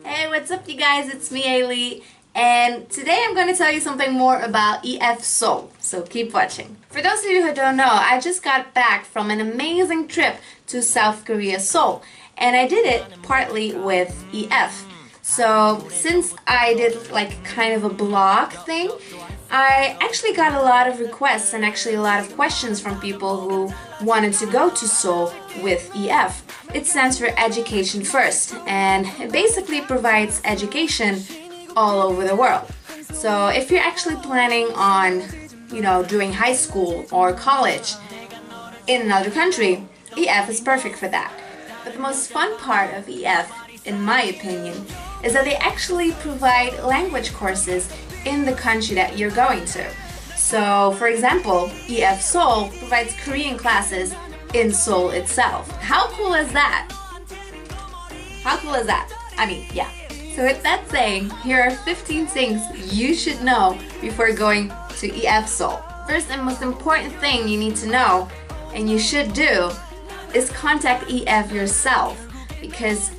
Hey, what's up you guys? It's me, Ailey, and today I'm going to tell you something more about EF Seoul, so keep watching. For those of you who don't know, I just got back from an amazing trip to South Korea, Seoul, and I did it partly with EF. So since I did like kind of a blog thing, I actually got a lot of requests and actually a lot of questions from people who wanted to go to Seoul with EF. It stands for Education First, and it basically provides education all over the world. So if you're actually planning on, doing high school or college in another country, EF is perfect for that. But the most fun part of EF, in my opinion, is that they actually provide language courses in the country that you're going to. So, for example, EF Seoul provides Korean classes in Seoul itself. How cool is that? How cool is that? I mean, yeah. So with that saying, here are 15 things you should know before going to EF Seoul. First and most important thing you need to know, and you should do, is contact EF yourself, because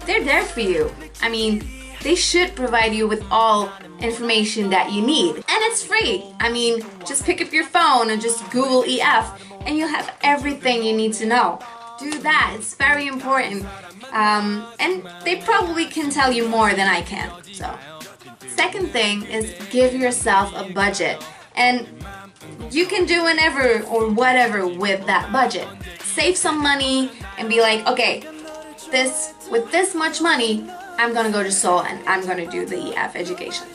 they're there for you. I mean, they should provide you with all information that you need. And it's free. I mean, just pick up your phone and just Google EF and you'll have everything you need to know. Do that, it's very important. And they probably can tell you more than I can. So, second thing is give yourself a budget. And you can do whenever or whatever with that budget. Save some money and be like, okay, with this much money, I'm gonna go to Seoul and I'm gonna do the EF education.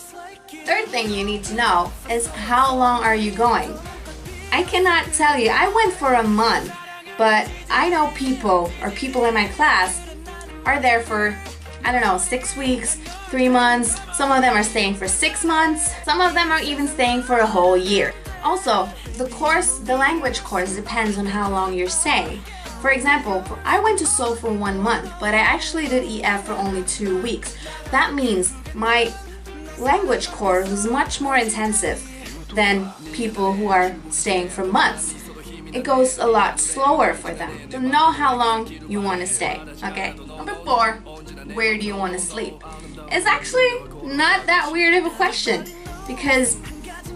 Third thing you need to know is how long are you going? I cannot tell you. I went for a month, but I know people in my class are there for, I don't know, 6 weeks, 3 months. Some of them are staying for 6 months. Some of them are even staying for a whole year. Also, the language course depends on how long you're staying. For example, I went to Seoul for 1 month, but I actually did EF for only 2 weeks. That means my language course was much more intensive than people who are staying for months. It goes a lot slower for them. So know how long you want to stay, okay? Number 4, where do you want to sleep? It's actually not that weird of a question, because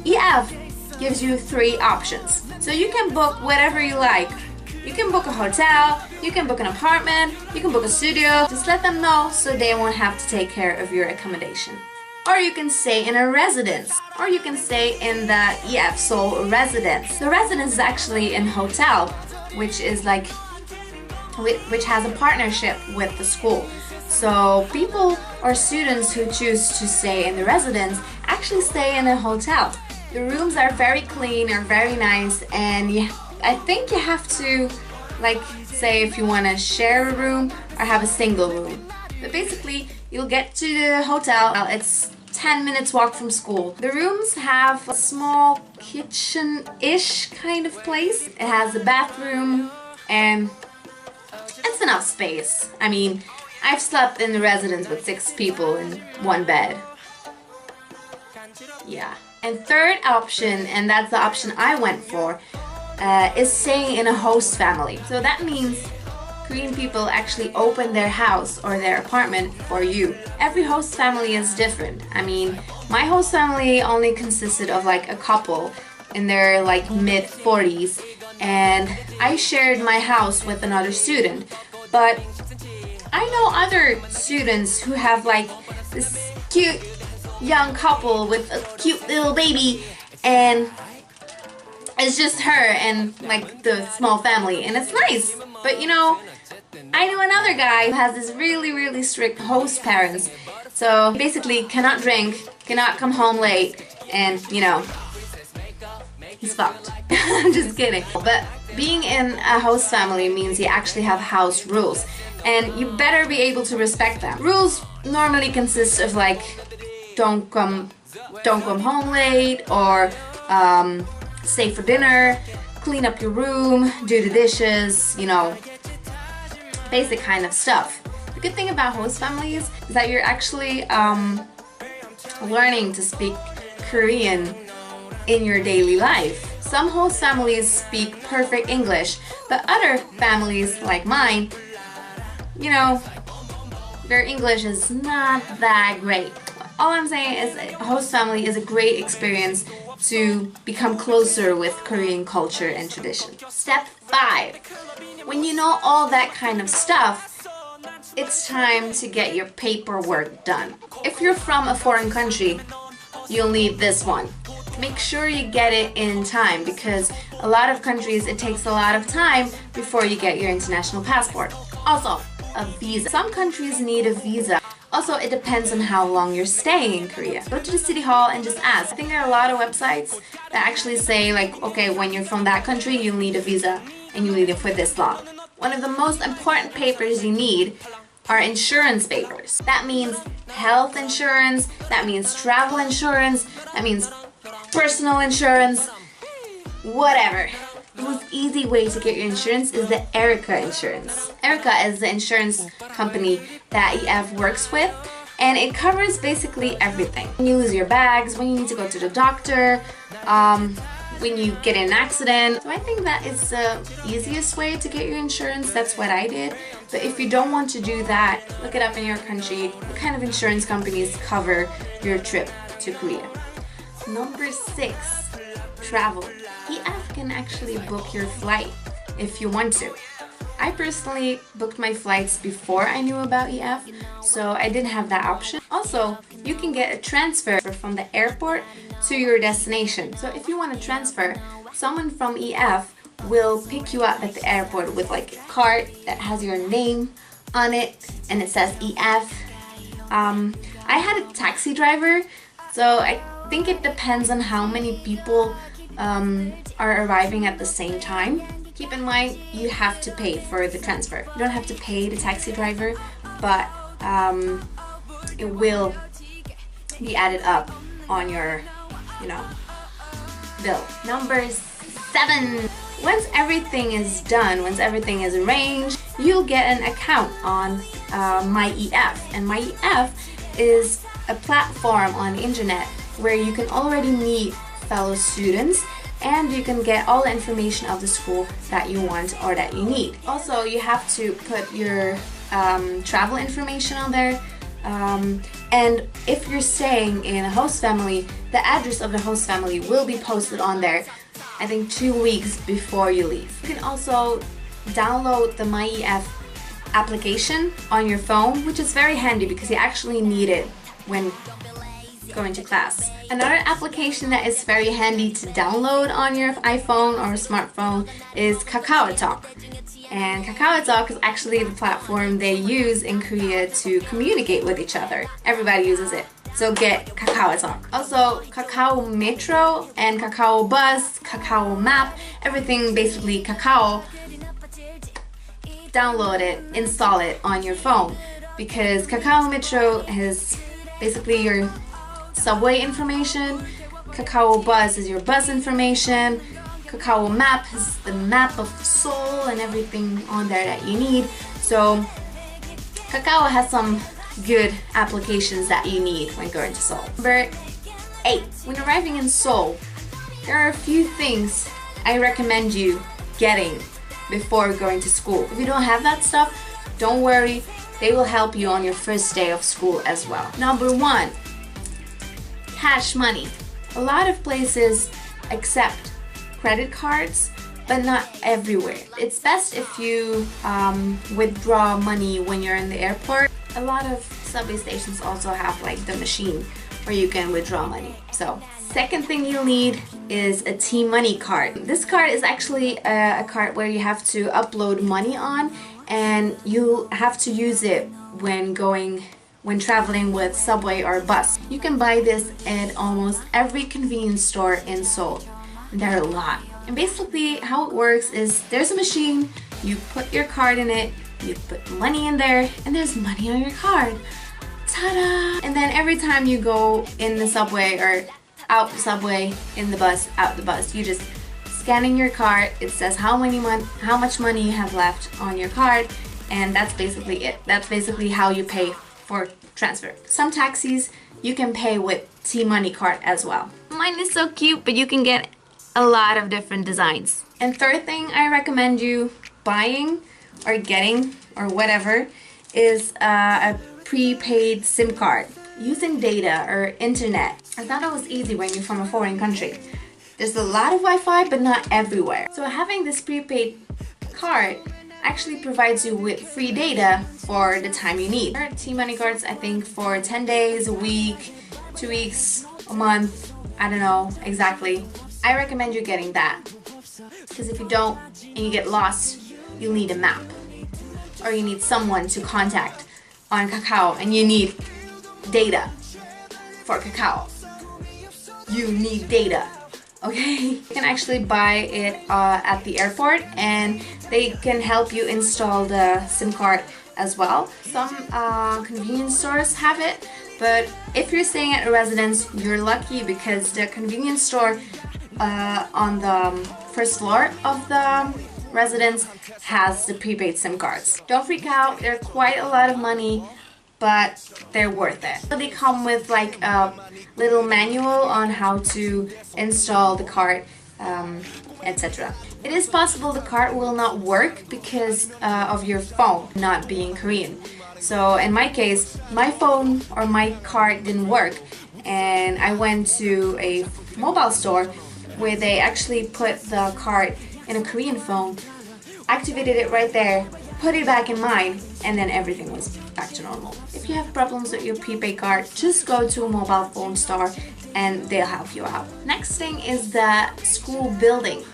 EF gives you 3 options. So you can book whatever you like. You can book a hotel, you can book an apartment, you can book a studio. Just let them know so they won't have to take care of your accommodation. Or you can stay in a residence. Or you can stay in the EF Seoul residence. The residence is actually in hotel, which has a partnership with the school. So people or students who choose to stay in the residence actually stay in a hotel. The rooms are very clean, are very nice, and I think you have to, say if you want to share a room or have a single room. But basically, you'll get to the hotel. It's 10 minutes walk from school. The rooms have a small kitchen-ish kind of place. It has a bathroom and it's enough space. I mean, I've slept in the residence with 6 people in 1 bed. Yeah. And third option, and that's the option I went for, is staying in a host family. So that means Korean people actually open their house or their apartment for you. Every host family is different. I mean, my host family only consisted of a couple in their mid-40s, and I shared my house with another student. But I know other students who have this cute young couple with a cute little baby, and it's just her and the small family, and it's nice. But I know another guy who has this really strict host parents, so he basically cannot drink, cannot come home late, and he's fucked. I'm just kidding. But being in a host family means you actually have house rules, and you better be able to respect them. Rules normally consist of don't come home late, or stay for dinner, clean up your room, do the dishes, basic kind of stuff. The good thing about host families is that you're actually learning to speak Korean in your daily life. Some host families speak perfect English, but other families like mine, their English is not that great. All I'm saying is host family is a great experience to become closer with Korean culture and tradition. Step 5. When you know all that kind of stuff, it's time to get your paperwork done. If you're from a foreign country, you'll need this one. Make sure you get it in time because a lot of countries it takes a lot of time before you get your international passport. Also, a visa. Some countries need a visa. Also, it depends on how long you're staying in Korea. Go to the city hall and just ask. I think there are a lot of websites that actually say like, okay, when you're from that country, you'll need a visa and you'll need it for this long. One of the most important papers you need are insurance papers. That means health insurance, that means travel insurance, that means personal insurance, whatever. The most easy way to get your insurance is the Erica insurance. Erica is the insurance company that EF works with, and it covers basically everything. When you lose your bags, when you need to go to the doctor, when you get in an accident. So I think that is the easiest way to get your insurance. That's what I did. But if you don't want to do that, look it up in your country. What kind of insurance companies cover your trip to Korea? Number 6, travel. EF can actually book your flight if you want to. I personally booked my flights before I knew about EF, so I didn't have that option. Also, you can get a transfer from the airport to your destination. So if you want to transfer, someone from EF will pick you up at the airport with like a card that has your name on it and it says EF. I had a taxi driver, so I think it depends on how many people are arriving at the same time. Keep in mind, you have to pay for the transfer. You don't have to pay the taxi driver, but it will be added up on your, bill. Number 7. Once everything is done, once everything is arranged, you'll get an account on MyEF. And MyEF is a platform on the internet where you can already meet fellow students and you can get all the information of the school that you want or that you need. Also, you have to put your travel information on there, and if you're staying in a host family, the address of the host family will be posted on there, I think 2 weeks before you leave. You can also download the MyEF application on your phone, which is very handy because you actually need it when going to class. Another application that is very handy to download on your iPhone or smartphone is KakaoTalk. And KakaoTalk is actually the platform they use in Korea to communicate with each other. Everybody uses it. So get KakaoTalk. Also, Kakao Metro and Kakao Bus, Kakao Map, everything basically Kakao. Download it, install it on your phone because Kakao Metro has basically your subway information, Kakao Bus is your bus information, Kakao Map is the map of Seoul and everything on there that you need. So Kakao has some good applications that you need when going to Seoul. Number 8. When arriving in Seoul, there are a few things I recommend you getting before going to school. If you don't have that stuff, don't worry, they will help you on your first day of school as well. Number 1. Cash money. A lot of places accept credit cards, but not everywhere. It's best if you withdraw money when you're in the airport. A lot of subway stations also have like the machine where you can withdraw money. So, second thing you'll need is a T-Money card. This card is actually a card where you have to upload money on, and you have to use it when traveling with subway or bus. You can buy this at almost every convenience store in Seoul. And there are a lot. And basically how it works is there's a machine, you put your card in it, you put money in there, and there's money on your card. Ta-da! And then every time you go in the subway or out the subway, in the bus, out the bus, you just scanning your card, it says how much money you have left on your card, and that's basically it. That's basically how you pay for transfer. Some taxis you can pay with T-Money card as well. Mine is so cute, but you can get a lot of different designs. And third thing I recommend you buying or getting or whatever is a prepaid SIM card using data or internet. I thought it was easy when you're from a foreign country. There's a lot of Wi-Fi, but not everywhere. So having this prepaid card actually provides you with free data for the time you need. T-Money cards, I think, for 10 days, a week, 2 weeks, a month, I don't know exactly. I recommend you getting that, because if you don't and you get lost, you'll need a map, or you need someone to contact on Kakao, and you need data for Kakao. You need data. Okay, you can actually buy it at the airport, and they can help you install the SIM card as well. Some convenience stores have it, but if you're staying at a residence, you're lucky, because the convenience store on the first floor of the residence has the prepaid SIM cards. Don't freak out, they're quite a lot of money, but they're worth it. So they come with like a little manual on how to install the card, etc. It is possible the card will not work because of your phone not being Korean. So in my case, my phone or my card didn't work, and I went to a mobile store where they actually put the card in a Korean phone, activated it right there, put it back in mine, and then everything was back to normal. If you have problems with your prepaid card, just go to a mobile phone store and they'll help you out. Next thing is the school building.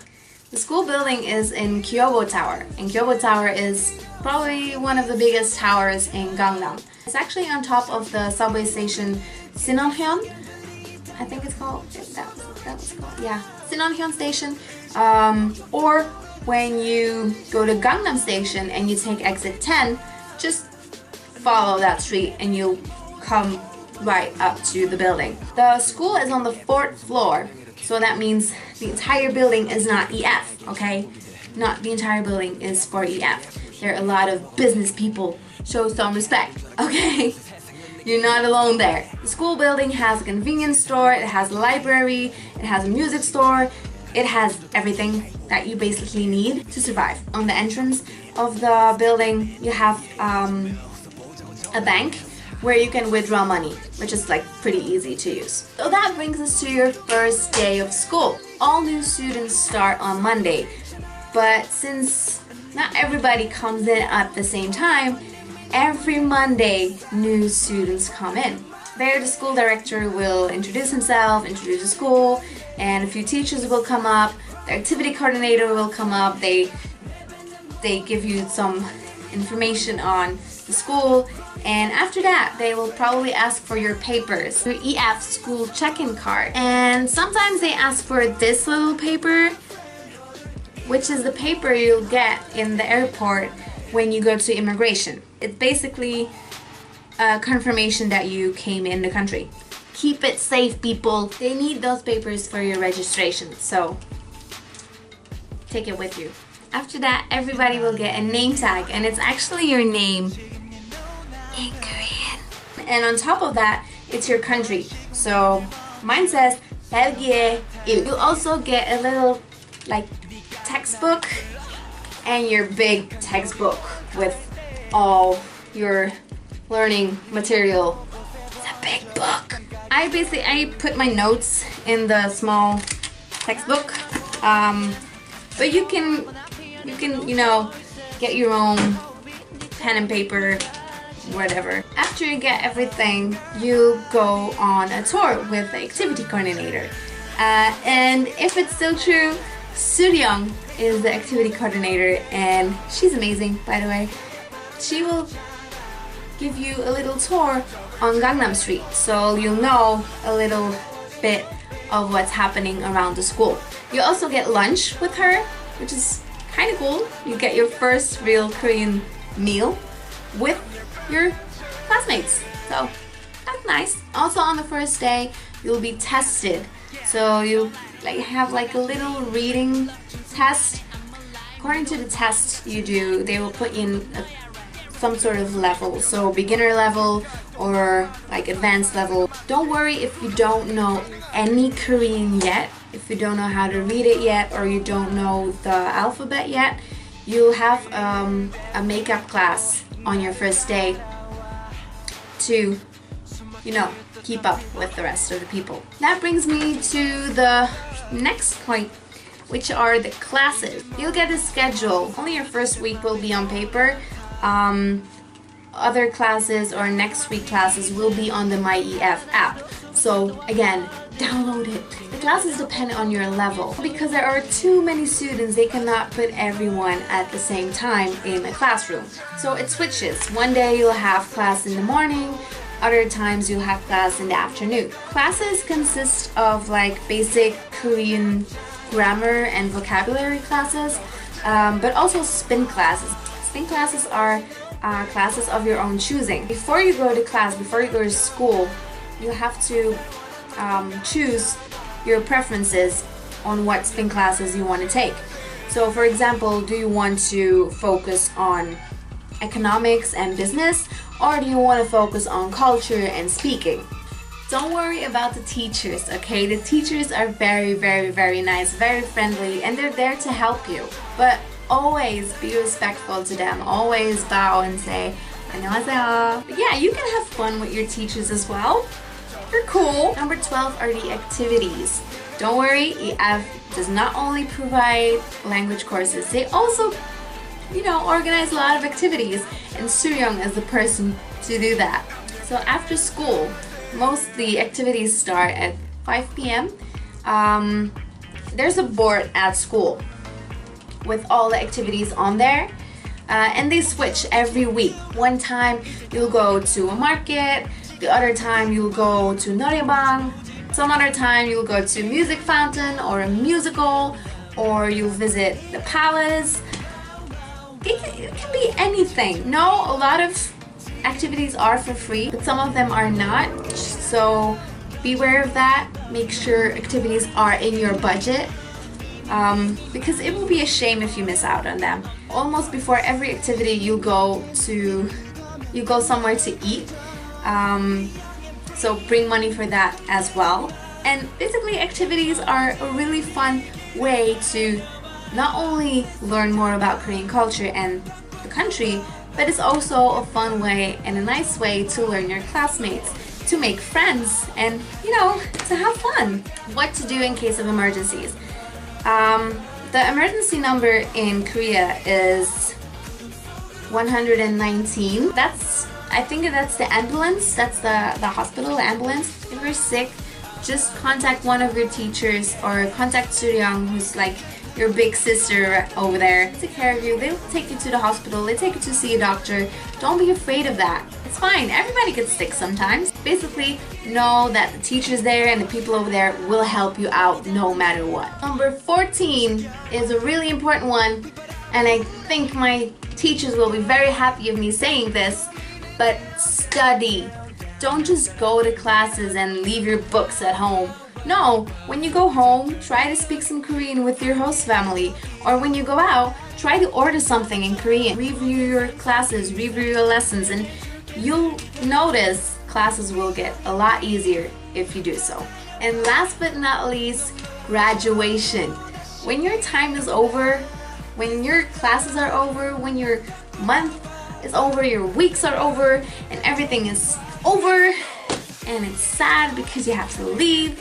The school building is in Kyobo Tower, and Kyobo Tower is probably one of the biggest towers in Gangnam. It's actually on top of the subway station Sinonhyun, I think it's called. That was called. Yeah, Sinonhyun Station. Or when you go to Gangnam Station and you take exit 10, just follow that street and you'll come right up to the building. The school is on the 4th floor, so that means the entire building is not EF, okay? Not the entire building is for EF. There are a lot of business people. Show some respect, okay? You're not alone there. The school building has a convenience store, it has a library, it has a music store, it has everything that you basically need to survive. On the entrance of the building, you have a bank where you can withdraw money, which is like pretty easy to use. So that brings us to your first day of school. All new students start on Monday, but since not everybody comes in at the same time, every Monday new students come in. There the school director will introduce himself, introduce the school, and a few teachers will come up, the activity coordinator will come up, they give you some information on the school, and after that they will probably ask for your papers, your EF school check-in card, and sometimes they ask for this little paper, which is the paper you'll get in the airport when you go to immigration. It's basically a confirmation that you came in the country. Keep it safe, people. They need those papers for your registration, so take it with you. After that, everybody will get a name tag, and it's actually your name in Korean. And on top of that, it's your country. So mine says België. You also get a little like textbook and your big textbook with all your learning material. It's a big book. I put my notes in the small textbook, but you can get your own pen and paper, whatever. After you get everything, you go on a tour with the activity coordinator, and if it's still true, Suryong is the activity coordinator, and she's amazing, by the way. She will give you a little tour on Gangnam Street, so you'll know a little bit of what's happening around the school. You also get lunch with her, which is kind of cool. You get your first real Korean meal with your classmates, so that's nice. Also on the first day, you'll be tested, so you have like a little reading test. According to the test you do, they will put you in some sort of level, so beginner level or like advanced level. Don't worry if you don't know any Korean yet, if you don't know how to read it yet, or you don't know the alphabet yet. You'll have a makeup class on your first day to, you know, keep up with the rest of the people. That brings me to the next point, which are the classes. You'll get a schedule. Only your first week will be on paper. Other classes or next week classes will be on the MyEF app. So again, download it. The classes depend on your level. Because there are too many students, they cannot put everyone at the same time in a classroom. So it switches. One day you'll have class in the morning, other times you'll have class in the afternoon. Classes consist of like basic Korean grammar and vocabulary classes, but also spin classes. Spin classes are classes of your own choosing. Before you go to class, before you go to school, you have to choose your preferences on what spin classes you want to take. So for example, do you want to focus on economics and business, or do you want to focus on culture and speaking? Don't worry about the teachers, okay? The teachers are very, very, very nice, very friendly, and they're there to help you. But always be respectful to them. Always bow and say, 안녕하세요. But yeah, you can have fun with your teachers as well. They're cool. Number 12 are the activities. Don't worry, EF does not only provide language courses, they also, you know, organize a lot of activities, and Sooyoung is the person to do that. So after school, most of the activities start at 5 p.m. There's a board at school with all the activities on there, and they switch every week. One time you'll go to a market, the other time you'll go to noraebang, some other time you'll go to a music fountain or a musical, or you'll visit the palace. It can be anything. No, a lot of activities are for free, but some of them are not, so beware of that. Make sure activities are in your budget, because it will be a shame if you miss out on them. Almost before every activity you go somewhere to eat, so bring money for that as well. And basically activities are a really fun way to not only learn more about Korean culture and the country, but it's also a fun way and a nice way to learn your classmates, to make friends, and, you know, to have fun. What to do in case of emergencies. The emergency number in Korea is 119. I think that's the ambulance, that's the hospital ambulance. If you're sick, just contact one of your teachers or contact Sooyoung, who's like your big sister over there. Take care of you. They'll take you to the hospital. They take you to see a doctor. Don't be afraid of that. It's fine. Everybody gets sick sometimes. Basically, know that the teachers there and the people over there will help you out no matter what. Number 14 is a really important one, and I think my teachers will be very happy of me saying this, but study. Don't just go to classes and leave your books at home. No, when you go home, try to speak some Korean with your host family. Or when you go out, try to order something in Korean. Review your classes, review your lessons, and you'll notice classes will get a lot easier if you do so. And last but not least, graduation. When your time is over, when your classes are over, when your month is over, your weeks are over, and everything is over, and it's sad because you have to leave.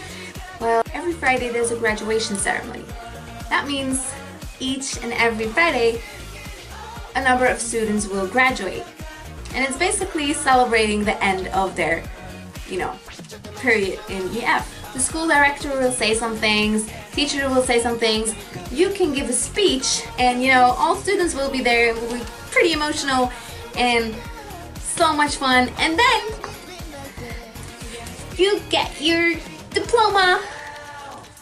Well, every Friday there's a graduation ceremony. That means each and every Friday a number of students will graduate. And it's basically celebrating the end of their, you know, period in EF. The school director will say some things, teacher will say some things, you can give a speech, and you know, all students will be there. It will be pretty emotional and so much fun. And then you get your diploma.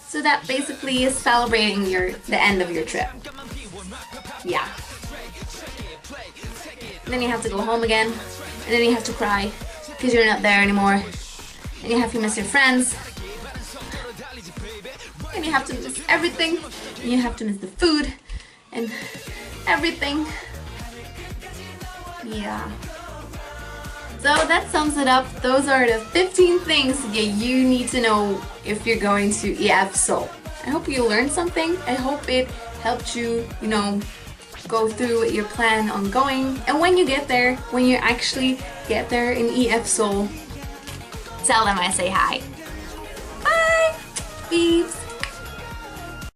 So that basically is celebrating the end of your trip. Yeah. And then you have to go home again, and then you have to cry because you're not there anymore. And you have to miss your friends. And you have to miss everything. And you have to miss the food and everything. Yeah. So that sums it up. Those are the 15 things that you need to know if you're going to EF Seoul. I hope you learned something. I hope it helped you, go through your plan on going. And when you get there, when you actually get there in EF Seoul, tell them I say hi.